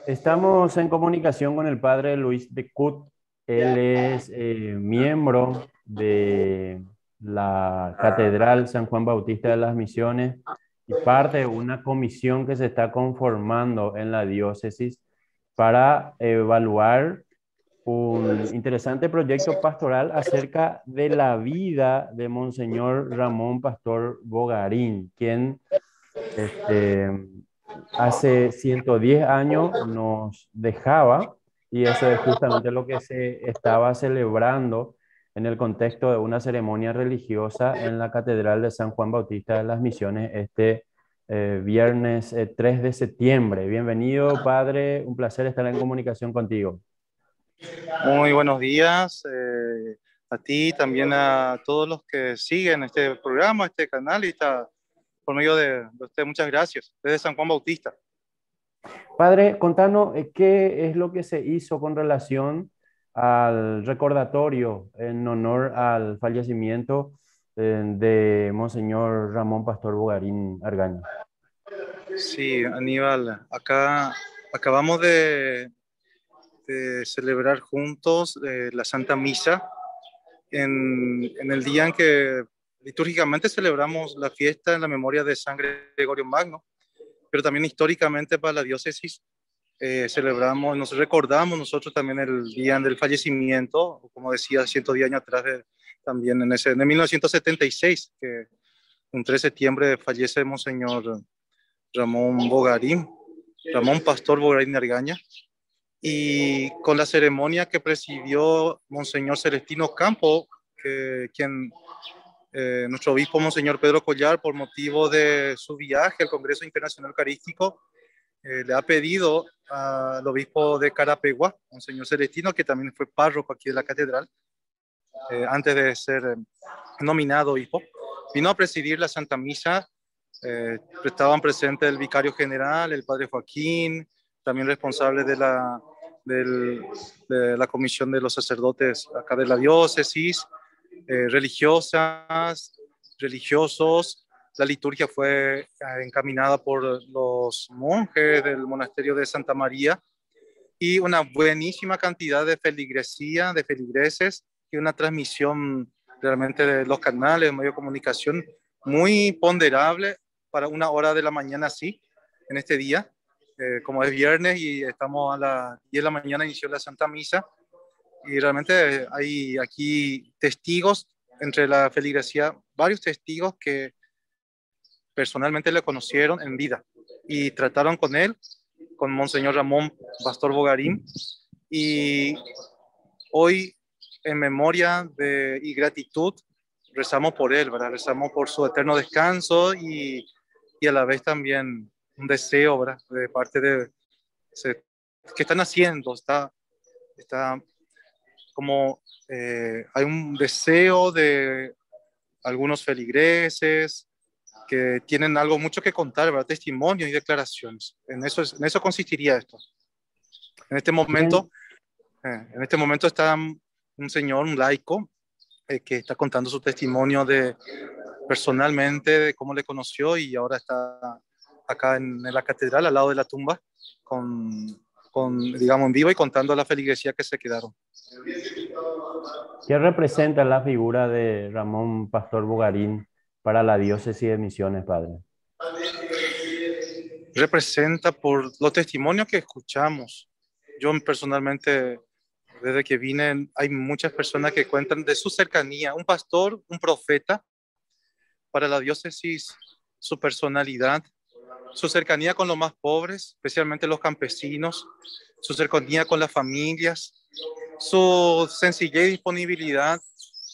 Estamos en comunicación con el padre Luis de Cut. Él es miembro de la Catedral San Juan Bautista de las Misiones y parte de una comisión que se está conformando en la diócesis para evaluar un interesante proyecto pastoral acerca de la vida de Monseñor Ramón Pastor Bogarín, quien este, hace 110 años nos dejaba, y eso es justamente lo que se estaba celebrando en el contexto de una ceremonia religiosa en la Catedral de San Juan Bautista de las Misiones este viernes 3 de septiembre. Bienvenido, padre, un placer estar en comunicación contigo. Muy buenos días a ti, también a todos los que siguen este programa, este canal y está por medio de usted. Muchas gracias. Desde San Juan Bautista. Padre, contanos qué es lo que se hizo con relación al recordatorio en honor al fallecimiento de Monseñor Ramón Pastor Bogarín Argaño. Sí, Aníbal, acá acabamos de celebrar juntos la Santa Misa en el día en que litúrgicamente celebramos la fiesta en la memoria de San Gregorio Magno, pero también históricamente para la diócesis celebramos, nos recordamos nosotros también el día del fallecimiento, como decía, 110 años atrás, también en 1976, que un 3 de septiembre fallece Monseñor Ramón Bogarín, Ramón Pastor Bogarín Argaña, y con la ceremonia que presidió Monseñor Celestino Campo, quien nuestro obispo Monseñor Pedro Collar, por motivo de su viaje al Congreso Internacional Eucarístico, le ha pedido al obispo de Carapeguá, Monseñor Celestino, que también fue párroco aquí de la catedral, antes de ser nominado obispo, vino a presidir la Santa Misa. Estaban presentes el vicario general, el padre Joaquín, también responsable de la comisión de los sacerdotes acá de la diócesis, religiosas, religiosos. La liturgia fue encaminada por los monjes del monasterio de Santa María y una buenísima cantidad de feligresía, de feligreses y una transmisión realmente de los canales, de medio de comunicación muy ponderable para una hora de la mañana así, en este día. Como es viernes y estamos a las 10 de la mañana, inició la Santa Misa y realmente hay aquí testigos entre la feligresía, varios testigos que personalmente le conocieron en vida y trataron con él, con Monseñor Ramón Pastor Bogarín, y hoy en memoria y gratitud rezamos por él, ¿verdad? Rezamos por su eterno descanso y a la vez también un deseo, ¿verdad? De parte de que están haciendo, está como hay un deseo de algunos feligreses que tienen algo mucho que contar, ¿verdad? Testimonios y declaraciones. En eso consistiría esto. En este Bien, momento, en este momento está un señor, un laico, que está contando su testimonio de personalmente de cómo le conoció y ahora está acá en la catedral al lado de la tumba digamos en vivo y contando a la feligresía que se quedaron. ¿qué representa la figura de Ramón Pastor Bogarín para la diócesis de Misiones, padre? Representa por los testimonios que escuchamos. Yo personalmente, desde que vine, hay muchas personas que cuentan de su cercanía, un pastor, un profeta para la diócesis, su personalidad, su cercanía con los más pobres, especialmente los campesinos, su cercanía con las familias, su sencillez y disponibilidad.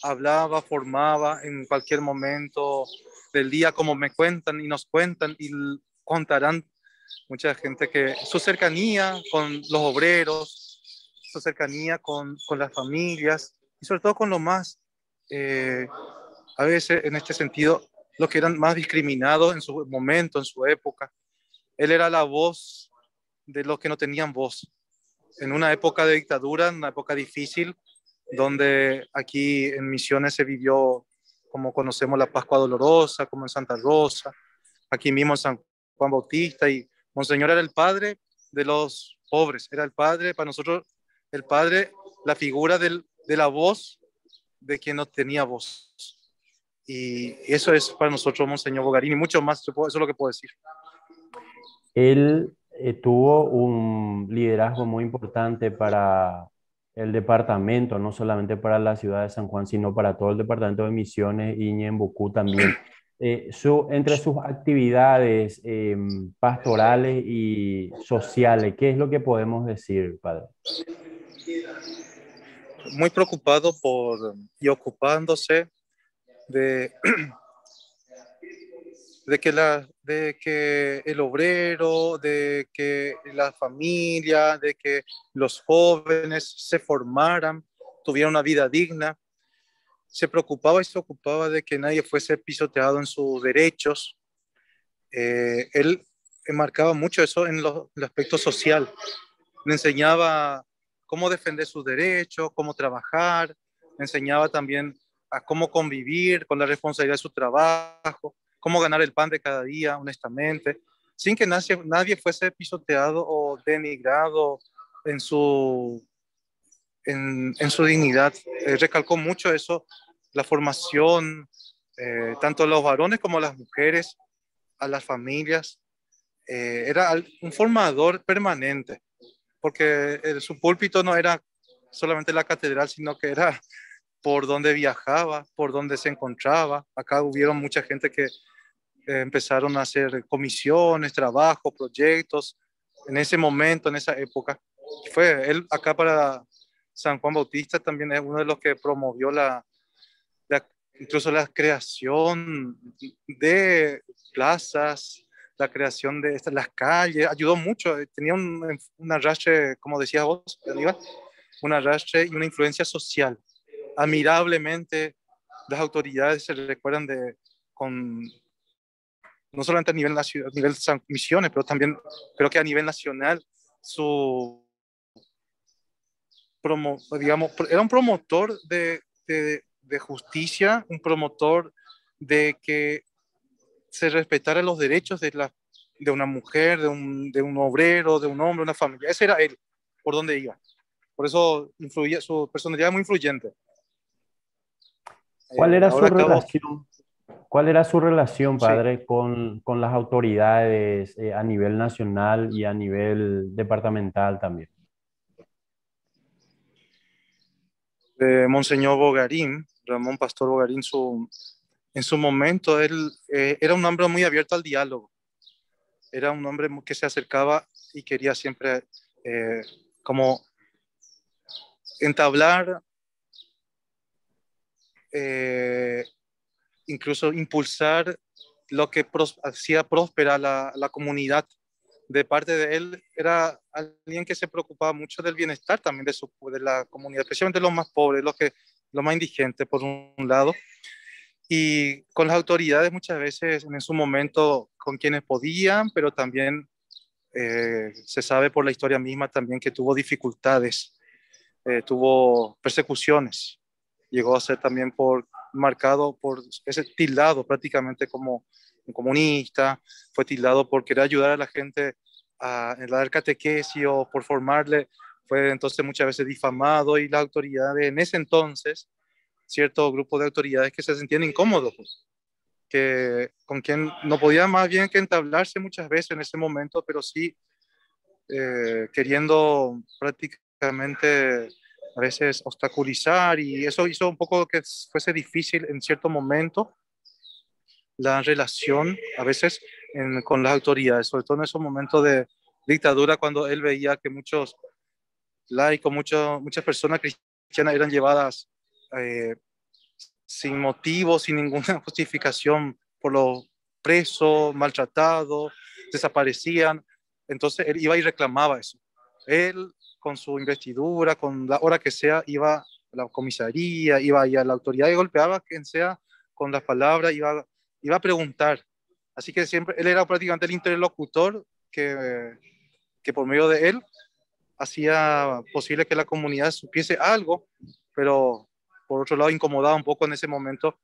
Hablaba, formaba en cualquier momento del día, como me cuentan y nos cuentan y contarán mucha gente, que su cercanía con los obreros, su cercanía con las familias y sobre todo con los más, eh, a veces en este sentido, los que eran más discriminados en su momento, en su época. Él era la voz de los que no tenían voz. En una época de dictadura, en una época difícil, donde aquí en Misiones se vivió, como conocemos, la Pascua Dolorosa, como en Santa Rosa, aquí mismo en San Juan Bautista, y Monseñor era el padre de los pobres. Era el padre, para nosotros, el padre, la figura de la voz de quien no tenía voz. Y eso es para nosotros Monseñor Bogarín y mucho más, eso es lo que puedo decir. Él tuvo un liderazgo muy importante para el departamento, no solamente para la ciudad de San Juan, sino para todo el departamento de Misiones y Ñembucú también. Entre sus actividades pastorales y sociales, ¿qué es lo que podemos decir, padre? Muy preocupado y ocupándose de, de que el obrero, de que la familia, de que los jóvenes se formaran, tuvieran una vida digna. Se preocupaba y se ocupaba de que nadie fuese pisoteado en sus derechos. Él marcaba mucho eso en el aspecto social. Le enseñaba cómo defender sus derechos, cómo trabajar, le enseñaba también a cómo convivir con la responsabilidad de su trabajo, cómo ganar el pan de cada día honestamente, sin que nadie fuese pisoteado o denigrado en en su dignidad. Recalcó mucho eso, la formación, tanto a los varones como a las mujeres, a las familias. Era un formador permanente, porque su púlpito no era solamente la catedral, sino que era por donde viajaba, por donde se encontraba. Acá hubieron mucha gente que empezaron a hacer comisiones, trabajos, proyectos, en ese momento, en esa época. Fue él acá para San Juan Bautista también es uno de los que promovió incluso la creación de plazas, la creación de las calles, ayudó mucho, tenía un arrastre, como decías vos, Aníbal, un arrastre y una influencia social. Admirablemente, las autoridades se recuerdan no solamente a nivel nacional, a nivel San Misiones, pero también creo que a nivel nacional, su digamos, era un promotor de justicia, un promotor de que se respetaran los derechos de una mujer, de un obrero, de un hombre, una familia. Ese era él, por donde iba. Por eso influía, su personalidad es muy influyente. ¿Cuál era su Ahora acabo. relación? ¿Cuál era su relación, Sí. padre, con las autoridades a nivel nacional y a nivel departamental también? Monseñor Bogarín, Ramón Pastor Bogarín, en su momento, él era un hombre muy abierto al diálogo. Era un hombre que se acercaba y quería siempre como entablar, eh, incluso impulsar lo que hacía próspera la comunidad. De parte de él, era alguien que se preocupaba mucho del bienestar también de la comunidad, especialmente los más pobres, los más indigentes, por un lado. Y con las autoridades muchas veces en su momento con quienes podían, pero también se sabe por la historia misma también que tuvo dificultades, tuvo persecuciones, llegó a ser también marcado por ese tildado prácticamente como un comunista, fue tildado por querer ayudar a la gente a dar catequesis o por formarle, fue entonces muchas veces difamado y las autoridades en ese entonces, cierto grupo de autoridades que se sentían incómodos, con quien no podía más bien que entablarse muchas veces en ese momento, pero sí queriendo prácticamente a veces obstaculizar y eso hizo un poco que fuese difícil en cierto momento la relación a veces con las autoridades, sobre todo en esos momentos de dictadura cuando él veía que muchos laicos, muchas personas cristianas eran llevadas sin motivo, sin ninguna justificación por los presos, maltratados, desaparecían. Entonces él iba y reclamaba eso. Él, con su investidura, con la hora que sea, iba a la comisaría, iba a la autoridad y golpeaba a quien sea con las palabras, iba a preguntar. Así que siempre él era prácticamente el interlocutor que por medio de él hacía posible que la comunidad supiese algo, pero por otro lado incomodaba un poco en ese momento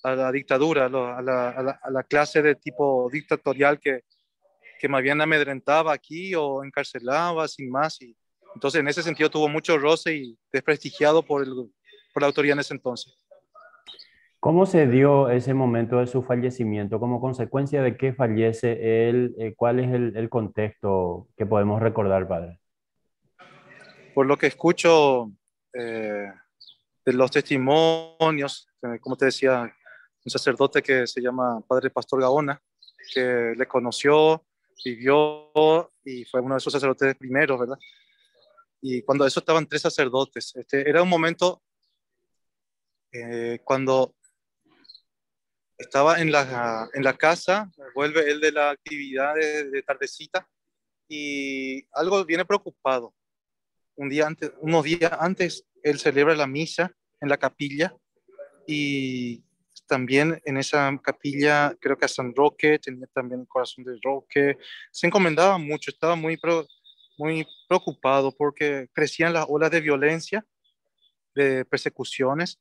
a la dictadura, a la clase de tipo dictatorial que que más bien amedrentaba aquí o encarcelaba sin más. Y entonces en ese sentido tuvo mucho roce y desprestigiado por la autoridad en ese entonces. ¿Cómo se dio ese momento de su fallecimiento? ¿Como consecuencia de qué fallece él? ¿Cuál es el contexto que podemos recordar, padre? Por lo que escucho eh, de los testimonios, como te decía, un sacerdote que se llama Padre Pastor Gaona, que le conoció, vivió y fue uno de esos sacerdotes primeros, ¿verdad? Y cuando eso estaban tres sacerdotes, era un momento cuando estaba en la casa, vuelve él de la actividad de tardecita y algo viene preocupado. Unos días antes, él celebra la misa en la capilla y también en esa capilla, creo que a San Roque, tenía también el corazón de Roque, se encomendaba mucho, estaba muy preocupado porque crecían las olas de violencia, de persecuciones.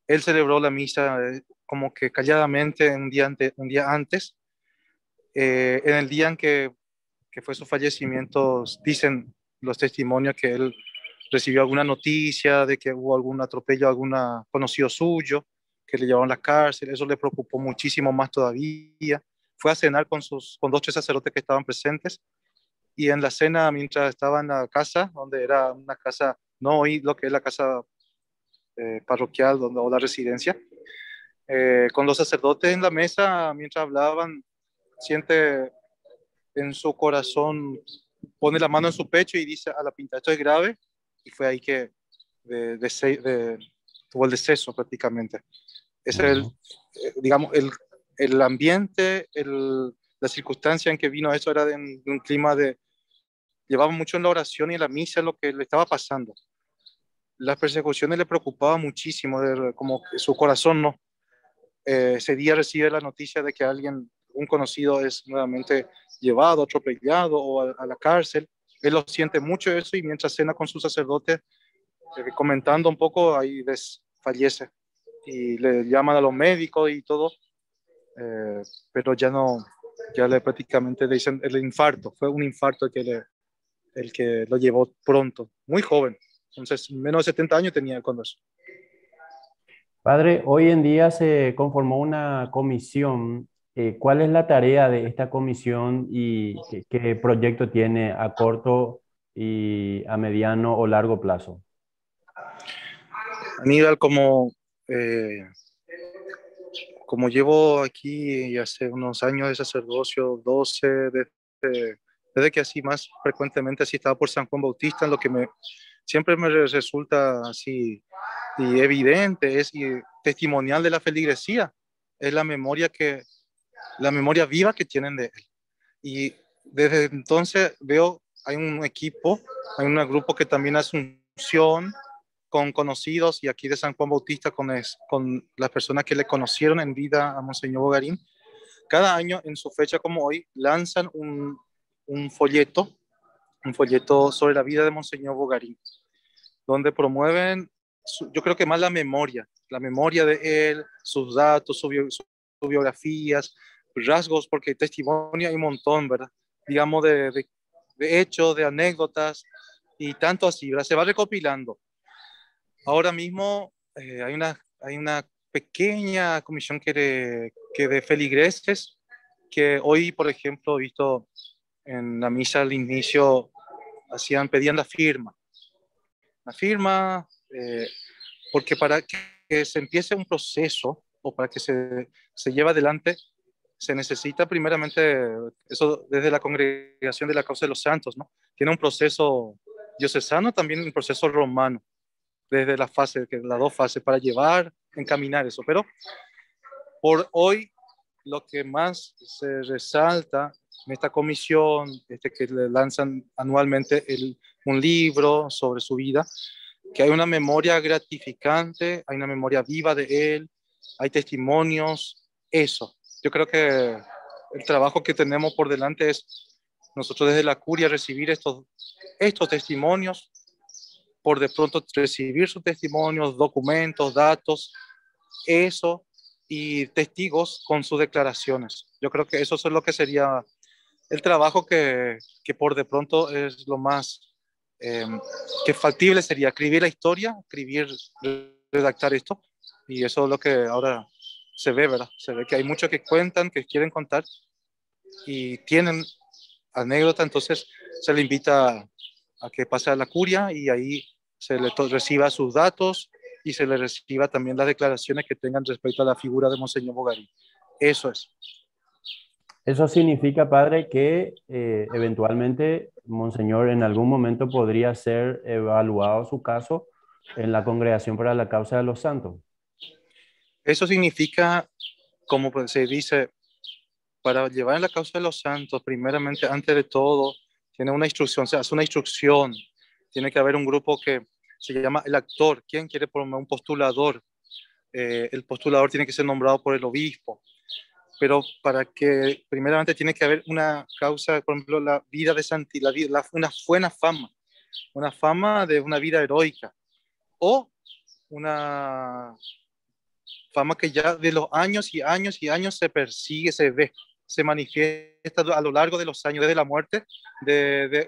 Él celebró la misa como que calladamente un día antes. En el día en que fue su fallecimiento, dicen los testimonios que él recibió alguna noticia de que hubo algún atropello a algún conocido suyo, que le llevaron a la cárcel. Eso le preocupó muchísimo más todavía. Fue a cenar con dos, tres sacerdotes que estaban presentes. Y en la cena, mientras estaba en la casa, donde era una casa, no hoy lo que es la casa parroquial o la residencia, con los sacerdotes en la mesa, mientras hablaban, siente en su corazón, pone la mano en su pecho y dice a la pinta, esto es grave, y fue ahí que tuvo el deceso prácticamente. Ese es Ajá. digamos, el ambiente, la circunstancia en que vino eso era de un clima llevaba mucho en la oración y en la misa lo que le estaba pasando. Las persecuciones le preocupaba muchísimo, como que su corazón no. Ese día recibe la noticia de que un conocido es nuevamente llevado, atropellado o a la cárcel. Él lo siente mucho eso y mientras cena con su sacerdote, comentando un poco, ahí fallece. Y le llaman a los médicos y todo, pero ya no, prácticamente le dicen el infarto. Fue un infarto el que lo llevó pronto, muy joven. Entonces, menos de 70 años tenía cuando eso. Padre, hoy en día se conformó una comisión. ¿Cuál es la tarea de esta comisión y qué proyecto tiene a corto y a mediano o largo plazo? Aníbal, eh, como llevo aquí hace unos años de sacerdocio, 12, desde que así más frecuentemente así estaba por San Juan Bautista, lo que siempre me resulta así y evidente es y testimonial de la feligresía, es la memoria viva que tienen de él. Y desde entonces veo, hay un equipo, hay un grupo que también hace unción con conocidos y aquí de San Juan Bautista con las personas que le conocieron en vida a Monseñor Bogarín. Cada año en su fecha como hoy lanzan un folleto sobre la vida de Monseñor Bogarín, donde promueven, yo creo que más la memoria de él, sus datos, sus biografías, rasgos, porque testimonio hay un montón, ¿verdad? Digamos, de hechos, de anécdotas, y tanto así, ¿verdad? Se va recopilando. Ahora mismo hay una pequeña comisión que de feligreses, que hoy, por ejemplo, he visto en la misa al inicio, pedían la firma, porque para que se empiece un proceso o para que se lleve adelante, se necesita primeramente, eso desde la congregación de la causa de los santos, ¿no? Tiene un proceso diocesano, también un proceso romano, desde las dos fases, para encaminar eso. Pero por hoy, lo que más se resalta en esta comisión, que le lanzan anualmente un libro sobre su vida, que hay una memoria gratificante, hay una memoria viva de él, hay testimonios, eso. Yo creo que el trabajo que tenemos por delante es nosotros desde la curia recibir estos testimonios, por de pronto recibir sus testimonios, documentos, datos, eso y testigos con sus declaraciones. Yo creo que eso es lo que sería el trabajo que por de pronto es lo más eh, que factible sería escribir la historia, escribir, redactar esto, y eso es lo que ahora se ve, ¿verdad? Se ve que hay muchos que cuentan, que quieren contar y tienen anécdota, entonces se le invita a que pase a la curia y ahí se le reciba sus datos y se le reciba también las declaraciones que tengan respecto a la figura de Monseñor Bogarín. Eso es. Eso significa, padre, que eventualmente Monseñor en algún momento podría ser evaluado su caso en la Congregación para la Causa de los Santos. Eso significa, como se dice, para llevar en la causa de los santos, primeramente, antes de todo, tiene una instrucción, o sea, es una instrucción. Tiene que haber un grupo que se llama el actor. ¿Quién quiere promover un postulador? El postulador tiene que ser nombrado por el obispo. Pero para que, primeramente, tiene que haber una causa, por ejemplo, la vida de santidad, una buena fama, una fama de una vida heroica, o una fama que ya de los años y años y años se persigue, se ve, se manifiesta a lo largo de los años, desde la muerte de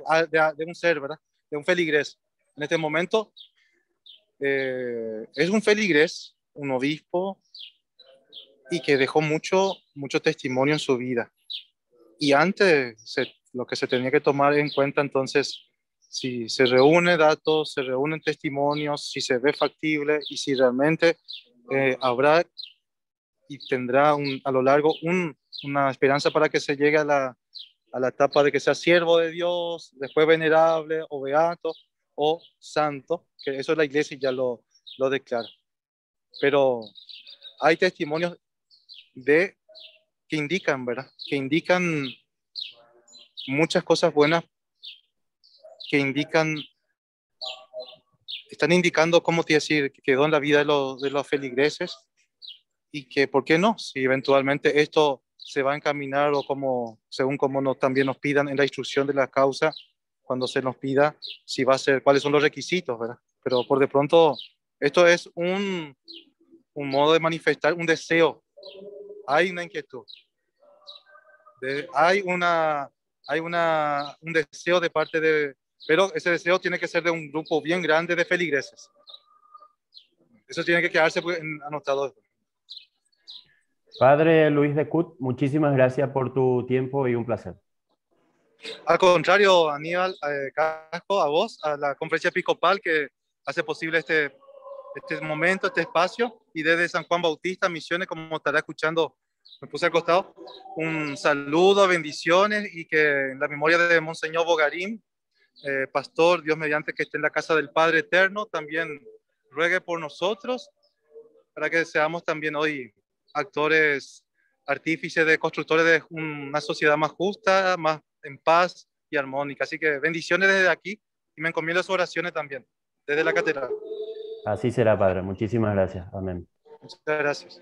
un ser, ¿verdad? De un feligrés. En este momento es un feligrés, un obispo, y que dejó mucho testimonio en su vida. Y antes lo que se tenía que tomar en cuenta entonces, si se reúnen datos, se reúnen testimonios, si se ve factible y si realmente habrá y tendrá a lo largo una esperanza para que se llegue a la etapa de que sea siervo de Dios, después venerable o beato o santo, que eso la iglesia ya lo declara. Pero hay testimonios que indican, ¿verdad? Que indican muchas cosas buenas, que están indicando, ¿cómo te decir?, que quedó en la vida de los feligreses y que, ¿por qué no? Si eventualmente esto se va a encaminar o como, según como también nos pidan en la instrucción de la causa, cuando se nos pida si va a ser, cuáles son los requisitos, ¿verdad? Pero por de pronto, esto es un modo de manifestar un deseo. Hay una inquietud. Hay un deseo de parte de, pero ese deseo tiene que ser de un grupo bien grande de feligreses. Eso tiene que quedarse anotado. Padre Luis de Cut, muchísimas gracias por tu tiempo y un placer. Al contrario, Aníbal Casco, a vos, a la Conferencia Episcopal que hace posible este momento, este espacio, y desde San Juan Bautista, Misiones, como estará escuchando, me puse al costado, un saludo, bendiciones, y que en la memoria de Monseñor Bogarín, pastor, Dios mediante que esté en la casa del Padre Eterno, también ruegue por nosotros, para que seamos también hoy actores, artífices de constructores de una sociedad más justa, más en paz y armónica. Así que bendiciones desde aquí y me encomiendo a sus oraciones también, desde la catedral. Así será, Padre. Muchísimas gracias. Amén. Muchas gracias.